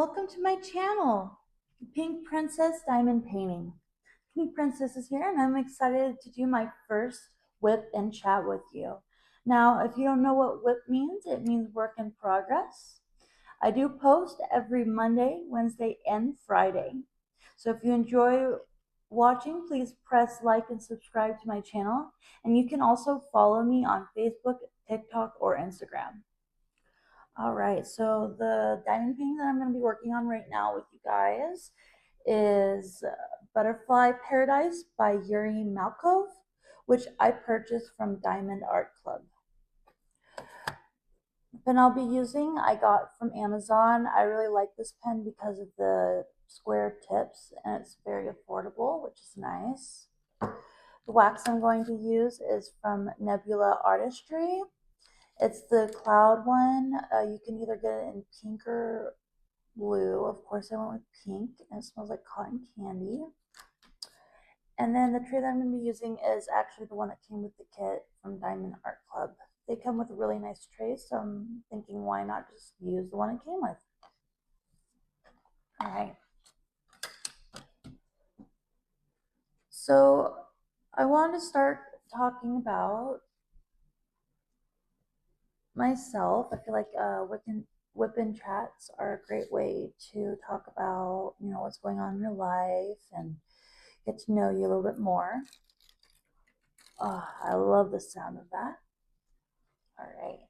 Welcome to my channel, Pink Princess Diamond Painting. Pink Princess is here and I'm excited to do my first WIP and chat with you. Now, if you don't know what WIP means, it means work in progress. I do post every Monday, Wednesday, and Friday. So if you enjoy watching, please press like and subscribe to my channel. And you can also follow me on Facebook, TikTok, or Instagram. All right, so the diamond painting that I'm going to be working on right now with you guys is Butterfly Paradise by Yuri Malcov, which I purchased from Diamond Art Club. The pen I'll be using, I got from Amazon. I really like this pen because of the square tips and it's very affordable, which is nice. The wax I'm going to use is from Nebula Artistry. It's the cloud one. You can either get it in pink or blue. Of course, I went with pink, and it smells like cotton candy. And then the tray that I'm going to be using is actually the one that came with the kit from Diamond Art Club. They come with a really nice tray, so I'm thinking why not just use the one it came with. All right. So I wanted to start talking about myself. I feel like WIP and chats are a great way to talk about, what's going on in your life and get to know you a little bit more. Oh, I love the sound of that. All right.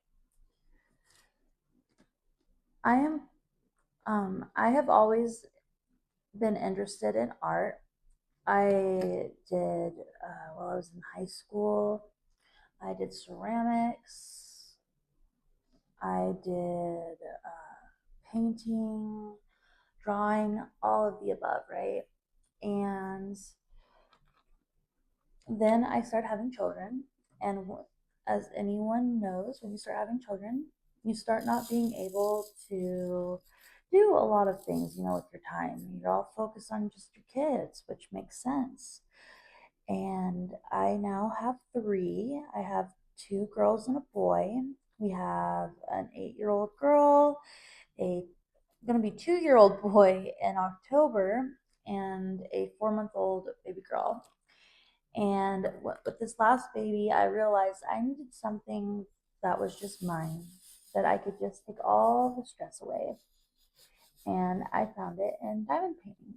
I have always been interested in art. I did, while I was in high school, I did ceramics. I did painting, drawing, all of the above, right? And then I started having children. And as anyone knows, when you start having children, you start not being able to do a lot of things, with your time. You're all focused on just your kids, which makes sense. And I now have three. I have two girls and a boy. We have an 8-year-old girl, a going to be 2-year-old boy in October, and a 4-month-old baby girl. And with this last baby, I realized I needed something that was just mine, that I could just take all the stress away. And I found it in diamond painting.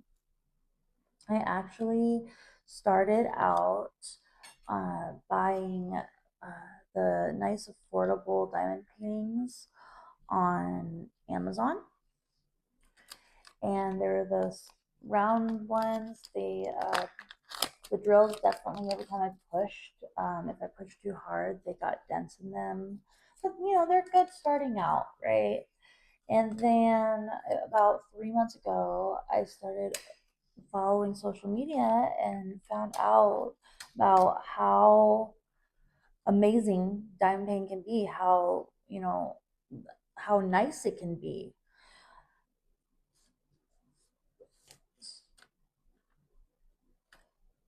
I actually started out buying the nice affordable diamond paintings on Amazon. And they're the round ones. The drills definitely, every time I pushed, if I pushed too hard, they got dents in them. But, they're good starting out, right? And then about 3 months ago, I started following social media and found out about how amazing diamond painting can be, how nice it can be.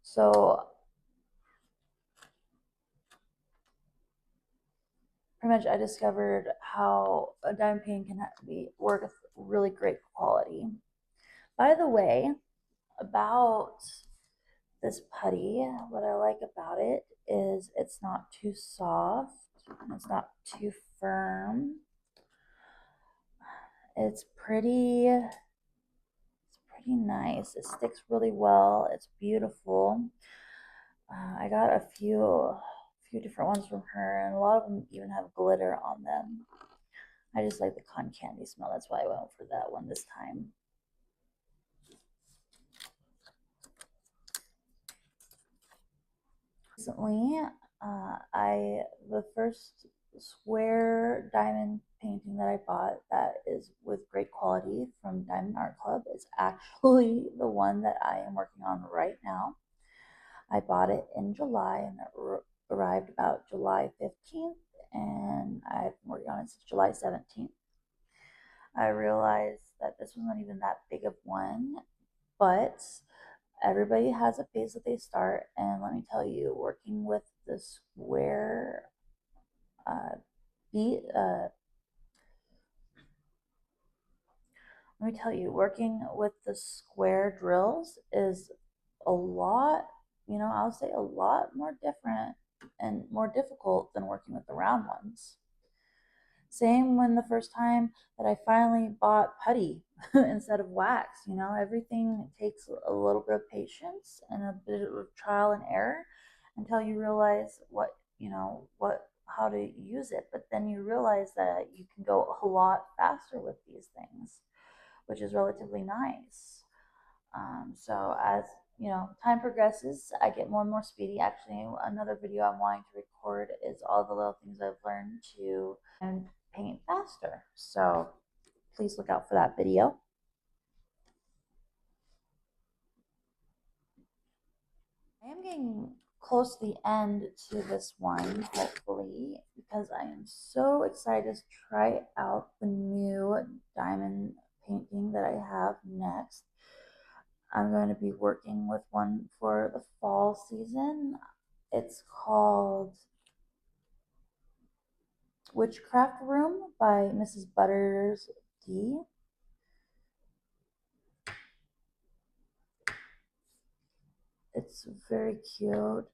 So pretty much I discovered how a diamond painting can work with really great quality. By the way, about this putty, what I like about it is it's not too soft, it's not too firm. It's pretty nice. It sticks really well. It's beautiful. I got a few different ones from her, and a lot of them even have glitter on them. I just like the cotton candy smell. That's why I went for that one this time. Recently, the first square diamond painting that I bought that is with great quality from Diamond Art Club is actually the one that I am working on right now. I bought it in July and it arrived about July 15th, and I've been working on it since July 17th. I realized that this was not even that big of one, but everybody has a phase that they start, and let me tell you, working with the square beat Let me tell you, working with the square drills is a lot, I'll say a lot more different and more difficult than working with the round ones. Same when the first time that I finally bought putty instead of wax. Everything takes a little bit of patience and a bit of trial and error until you realize how to use it. But then you realize that you can go a lot faster with these things, which is relatively nice. So as time progresses, I get more and more speedy. Actually, another video I'm wanting to record is all the little things I've learned to and paint faster. So please look out for that video. I am getting close to the end to this one, hopefully, because I am so excited to try out the new diamond painting that I have next. I'm going to be working with one for the fall season. It's called Witchcraft Room by Mrs. Butters D. It's very cute,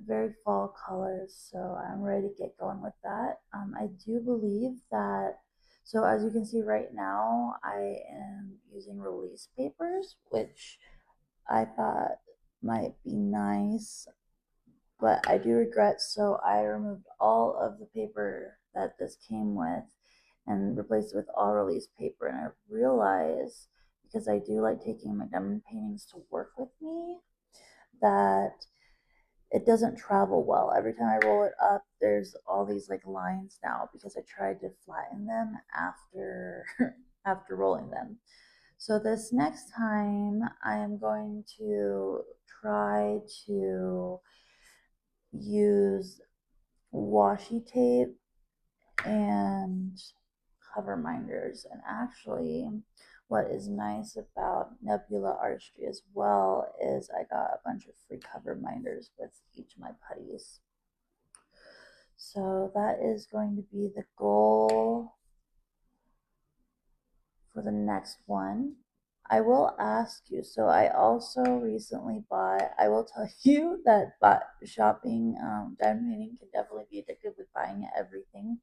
very fall colors, so I'm ready to get going with that. I do believe that, so as you can see right now, I am using release papers, which I thought might be nice, but I do regret, so I removed all of the paper that this came with and replaced it with all release paper. And I realized, because I do like taking my diamond paintings to work with me, that it doesn't travel well. Every time I roll it up, there's all these like lines now because I tried to flatten them after after rolling them. So this next time I am going to try to use washi tape and cover minders. And actually, what is nice about Nebula Artistry as well is I got a bunch of free cover minders with each of my putties. So that is going to be the goal for the next one. I will ask you. So I also recently bought. I will tell you that shopping, diamond painting can definitely be addictive with buying everything.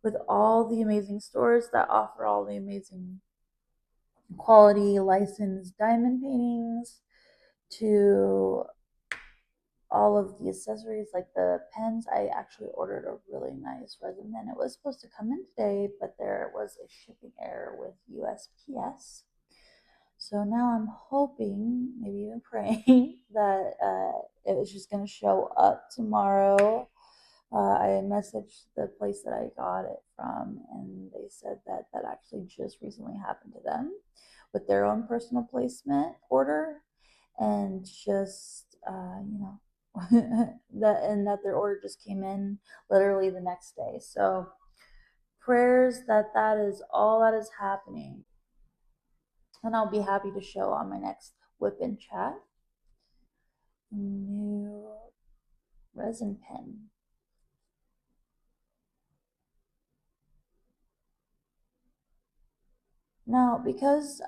With all the amazing stores that offer all the amazing quality licensed diamond paintings, to all of the accessories like the pens. I actually ordered a really nice resin pen. It was supposed to come in today, but there was a shipping error with USPS. So now I'm hoping, maybe even praying, that it was just going to show up tomorrow. I messaged the place that I got it from, and they said that that actually just recently happened to them with their own personal placement order, and just that their order just came in literally the next day. So prayers that that is all that is happening, and I'll be happy to show on my next WIP Chat new resin pen. Now, because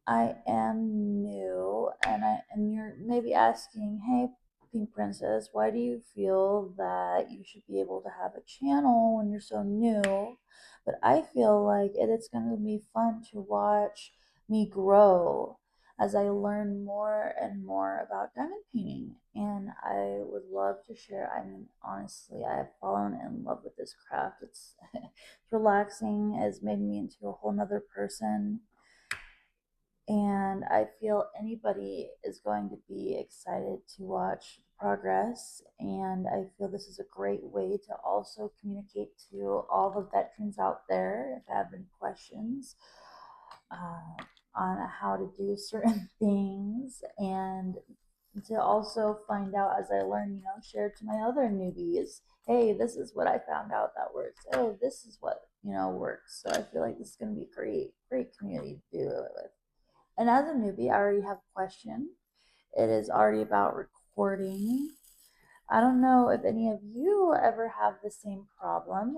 I am new, and you're maybe asking, hey, Pink Princess, why do you feel that you should be able to have a channel when you're so new? But I feel like it's going to be fun to watch me grow as I learn more and more about diamond painting. And I would love to share. I mean, honestly, I have fallen in love with this craft. It's relaxing. It's made me into a whole nother person, and I feel anybody is going to be excited to watch progress. And I feel this is a great way to also communicate to all the veterans out there if I have any questions on how to do certain things, and to also find out as I learn, share to my other newbies. Hey, this is what I found out that works. Oh, this is what works. So I feel like this is going to be a great community to do it with. And as a newbie, I already have a question. It is already about recording. I don't know if any of you ever have the same problem,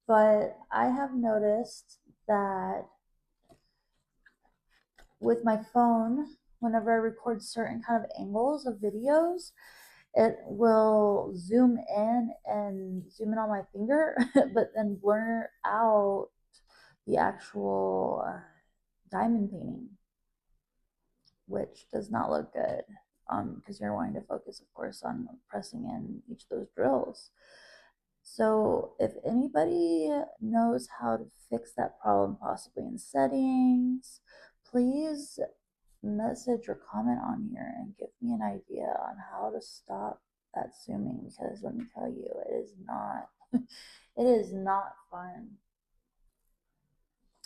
but I have noticed that with my phone, whenever I record certain kind of angles of videos, it will zoom in on my finger, but then blur out the actual diamond painting, which does not look good because you're wanting to focus, of course, on pressing in each of those drills. So if anybody knows how to fix that problem, possibly in settings, please message or comment on here and give me an idea on how to stop that zooming, because let me tell you, it is not it is not fun.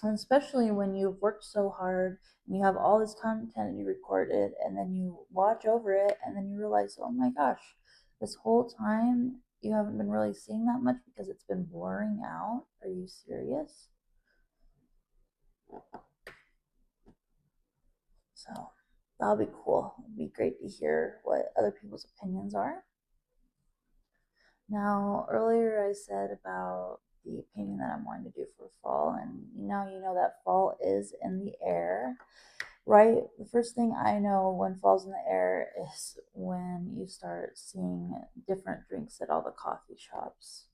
And especially when you've worked so hard and you have all this content you recorded and then you watch over it and then you realize, oh my gosh, this whole time you haven't been really seeing that much because it's been blurring out. Are you serious? So that'll be cool. It'd be great to hear what other people's opinions are. Now, earlier I said about the painting that I'm wanting to do for fall, and now you know that fall is in the air, right? The first thing I know when fall's in the air is when you start seeing different drinks at all the coffee shops.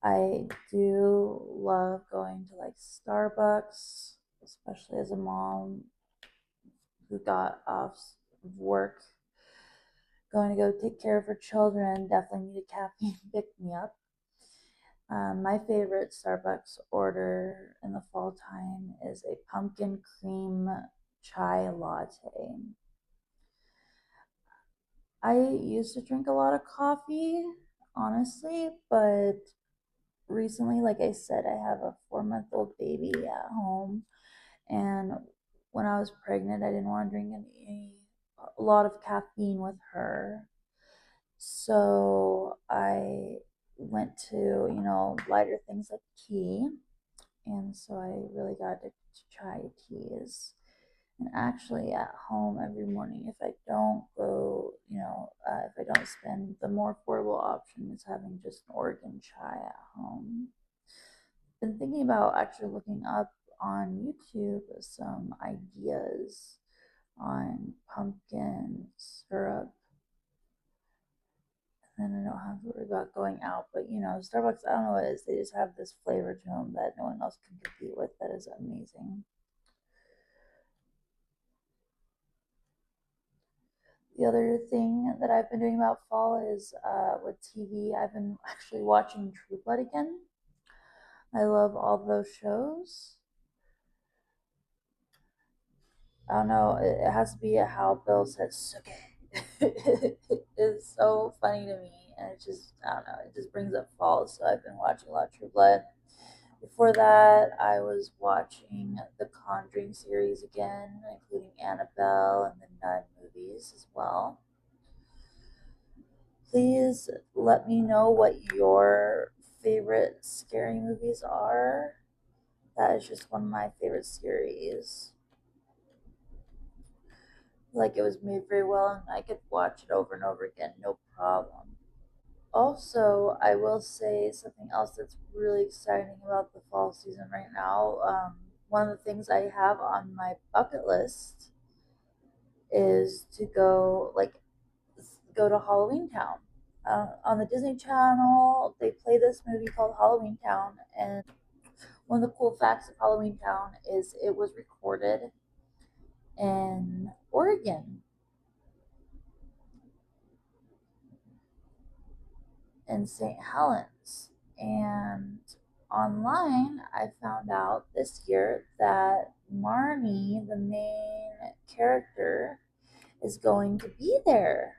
I do love going to like Starbucks, especially as a mom who got off work, going to go take care of her children, definitely need a caffeine pick me up. My favorite Starbucks order in the fall time is a pumpkin cream chai latte. I used to drink a lot of coffee, honestly, but recently, like I said, I have a 4-month-old baby at home, and when I was pregnant, I didn't want to drink a lot of caffeine with her. So I went to, lighter things like tea. And so I really got addicted to chai teas. And actually, at home every morning, if I don't go, if I don't spend, the more affordable option is having just an Oregon chai at home. Been thinking about actually looking up on YouTube some ideas on pumpkin syrup, and then I don't have to worry about going out. But Starbucks, I don't know what it is. They just have this flavor to them that no one else can compete with. That is amazing. The other thing that I've been doing about fall is with TV. I've been actually watching True Blood again. I love all those shows. I don't know. It has to be how Bill says "suke." It's so funny to me, and it just, I don't know. It just brings up fall. So I've been watching a lot of True Blood. Before that, I was watching the Conjuring series again, including Annabelle and the Nun movies as well. Please let me know what your favorite scary movies are. That is just one of my favorite series. Like, it was made very well, and I could watch it over and over again, no problem. Also, I will say something else that's really exciting about the fall season right now. One of the things I have on my bucket list is to go to Halloween Town. On the Disney Channel, they play this movie called Halloween Town, and one of the cool facts of Halloween Town is it was recorded in Oregon, in St. Helens. And online, I found out this year that Marnie, the main character, is going to be there.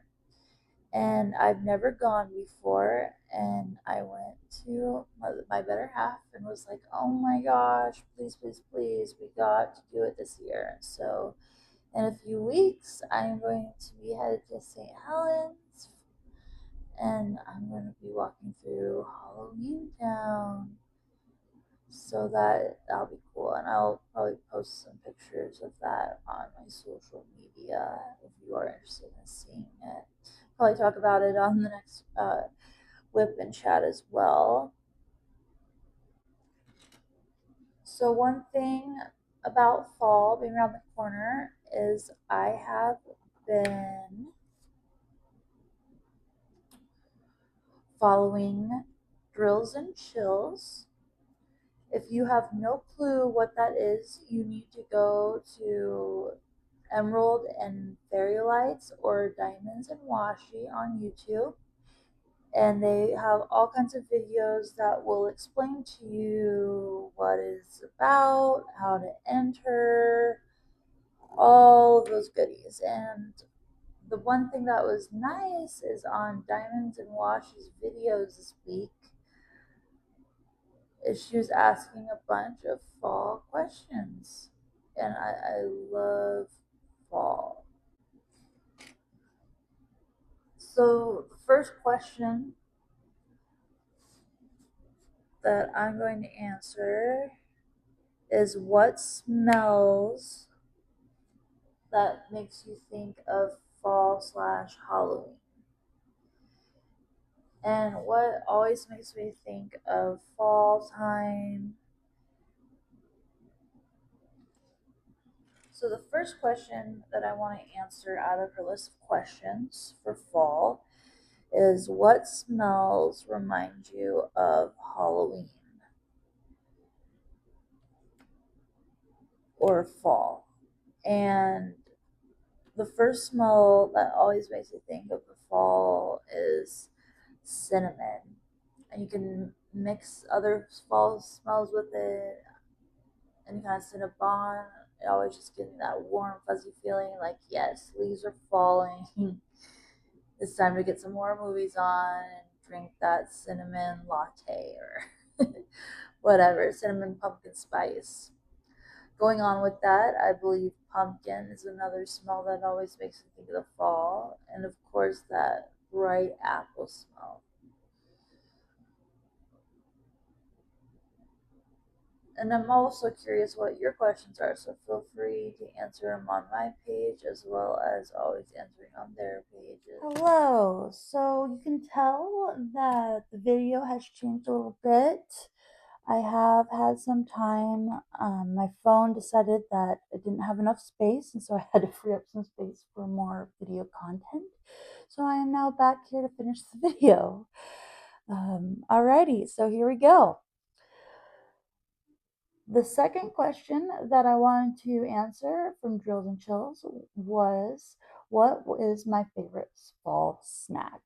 And I've never gone before. And I went to my better half and was like, oh my gosh, please, please, please, we got to do it this year. So in a few weeks, I'm going to be headed to St. Helens, and I'm going to be walking through Halloween Town. So that'll be cool, and I'll probably post some pictures of that on my social media if you are interested in seeing it. Probably talk about it on the next WIP and Chat as well. So one thing about fall being around the corner is I have been following Drills and Chills. If you have no clue what that is, you need to go to Emerald and Fairy Lights or Diamonds and Washi on YouTube. And they have all kinds of videos that will explain to you what it's about, how to enter, all of those goodies. And the one thing that was nice is on Diamonds and Washi's videos this week is she was asking a bunch of fall questions. And I love fall. So the first question that I'm going to answer is what smells that makes you think of fall slash Halloween? And what always makes me think of fall time? So the first question that I want to answer out of her list of questions for fall is what smells remind you of Halloween or fall? And the first smell that always makes me think of the fall is cinnamon. And you can mix other fall smells with it and kind of cinnabon. It always just gives me that warm, fuzzy feeling like, yes, leaves are falling. It's time to get some horror movies on and drink that cinnamon latte or whatever, cinnamon pumpkin spice. Going on with that, I believe pumpkin is another smell that always makes me think of the fall. And of course, that bright apple smell. And I'm also curious what your questions are, so feel free to answer them on my page as well as always answering on their pages. Hello, so you can tell that the video has changed a little bit. I have had some time. My phone decided that it didn't have enough space, and so I had to free up some space for more video content. So I am now back here to finish the video. Alrighty, so here we go. The second question that I wanted to answer from Drills and Chills was what is my favorite fall snack?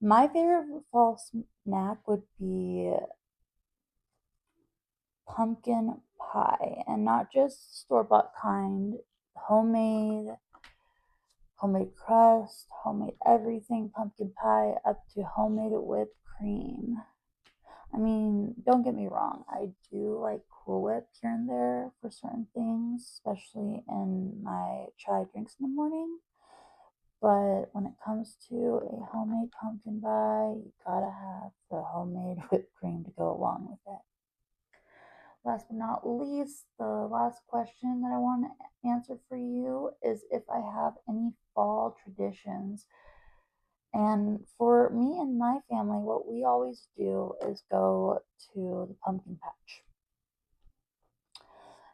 My favorite fall snack would be pumpkin pie, and not just store-bought kind, homemade, homemade crust, homemade everything, pumpkin pie up to homemade whipped cream. I mean, don't get me wrong, I do like Cool Whip here and there for certain things, especially in my chai drinks in the morning. But when it comes to a homemade pumpkin pie, you gotta have the homemade whipped cream to go along with it. Last but not least, the last question that I want to answer for you is if I have any fall traditions. And for me and my family, what we always do is go to the pumpkin patch.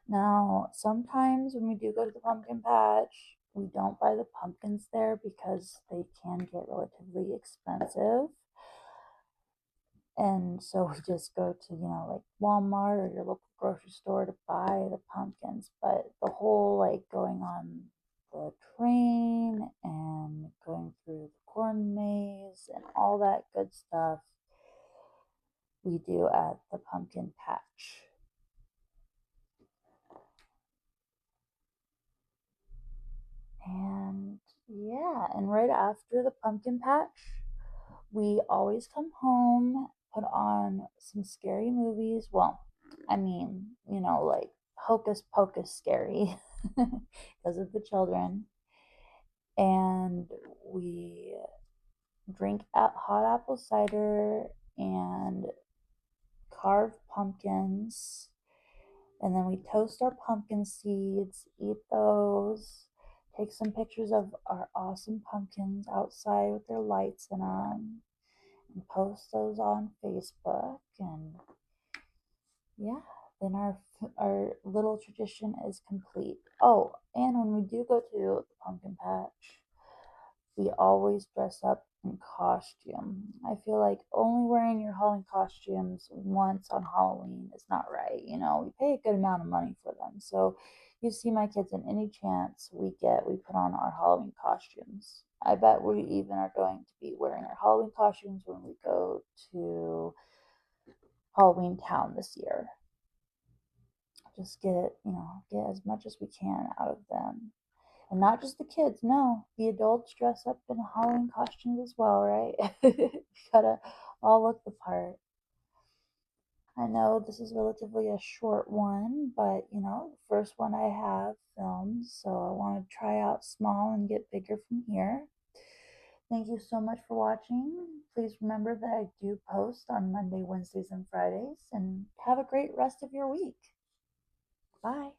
Now, sometimes when we do go to the pumpkin patch, we don't buy the pumpkins there because they can get relatively expensive. And so we just go to, like Walmart or your local grocery store to buy the pumpkins. But the whole like going on the train and going through the corn maze and all that good stuff we do at the pumpkin patch. And yeah, and right after the pumpkin patch, we always come home, put on some scary movies. Well, I mean, like Hocus Pocus scary because of the children. And we drink hot apple cider and carve pumpkins. And then we toast our pumpkin seeds, eat those, take some pictures of our awesome pumpkins outside with their lights in them, and post those on Facebook. And yeah, then our little tradition is complete. Oh, and when we do go to the pumpkin patch, we always dress up in costume. I feel like only wearing your Halloween costumes once on Halloween is not right. You know, we pay a good amount of money for them. So you see my kids in any chance we get, we put on our Halloween costumes. I bet we even are going to be wearing our Halloween costumes when we go to Halloween Town this year. Just get as much as we can out of them. And not just the kids, no. The adults dress up in Halloween costumes as well, right? We gotta all look the part. I know this is relatively a short one, but the first one I have filmed, so I want to try out small and get bigger from here. Thank you so much for watching. Please remember that I do post on Monday, Wednesdays, and Fridays, and have a great rest of your week. Bye.